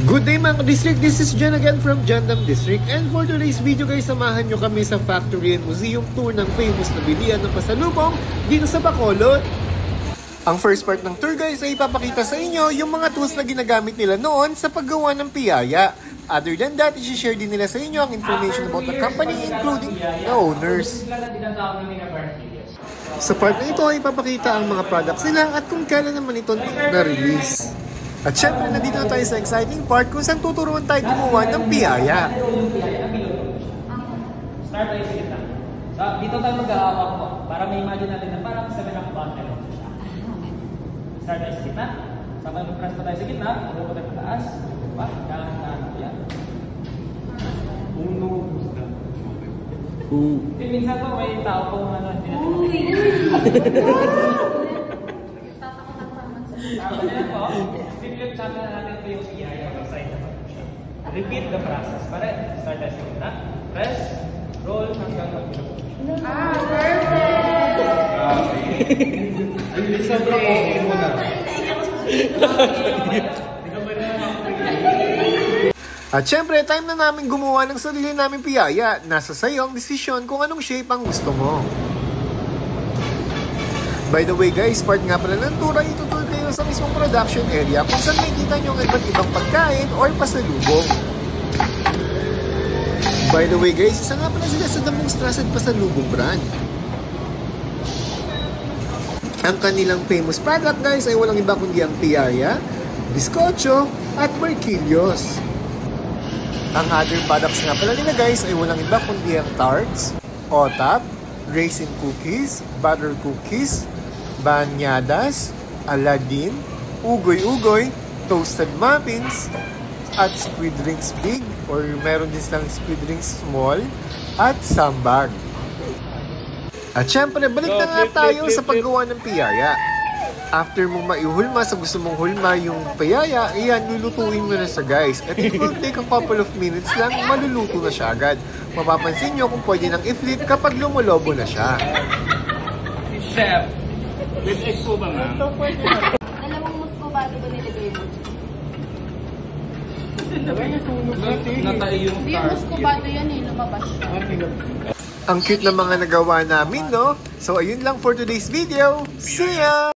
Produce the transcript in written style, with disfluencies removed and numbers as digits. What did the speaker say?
Good day mga district, this is John again from Jandam District, and for today's video guys, samahan nyo kami sa factory and museum tour ng famous na bilihan ng pasalubong dito sa Bacolod. Ang first part ng tour guys ay ipapakita sa inyo yung mga tools na ginagamit nila noon sa paggawa ng piyaya. Other than that, i-share din nila sa inyo ang information about the company including the owners. Sa part na ito ay ipapakita ang mga products nila at kung kailan naman ito na-release. At syempre, nandito na tayo sa exciting part kung saan tuturuan tayo gumawa ng piyaya. Start tayo sa gitna. So, dito tayo mag-aawak po para may imagine natin na parang 7-up bottle. Start tayo sa gitna. Sabay mag-press pa tayo sa gitna. Pag-upo tayo pataas. Pa, dahan-dahan po yan. Uno, gusto. Minsan po may tao po hindi natin natin po. Sabi na natin ito yung piyaya sa side naman po siya. Repeat the process. Para start tayo sa gitna. Press, roll, hanggang mag-roll. Perfect! Ay, sobrang okay mo na. At syempre, time na namin gumawa ng sarili namin piyaya. Nasa sayo ang desisyon kung anong shape ang gusto mo. By the way guys, part nga pala ng tour ay itutur kayo sa mismong production area kung saan makikita nyo ang iba't ibang pagkain or pasalubong. By the way guys, isa nga pala sila sa The Most Trusted Pasalubong brand. Ang kanilang famous product guys ay walang iba kundi ang piyaya, biskotso at barquillos. Ang other products nga pala nila guys ay walang iba kundi ang tarts, otap, raisin cookies, butter cookies, banyadas, Aladdin, ugoy-ugoy, toasted muffins, at squid rings big or meron din silang squid rings small, at sambag. At syempre, balik na nga tayo sa paggawa ng piyaya. After mong maihulma sa gusto mong hulma yung piyaya, iyan, lulutuin mo na siya guys. At it will take a couple of minutes lang, maluluto na siya agad. Mapapansin nyo kung pwede nang i-flip kapag lumulobo na siya. Chef! With egg po ba nga? Dalawang muscovado ba nilagay mo? Natay yung Hindi yung muscovado yan eh, lumabas siya. Ang cute na mga nagawa namin, no? So, ayun lang for today's video. See ya!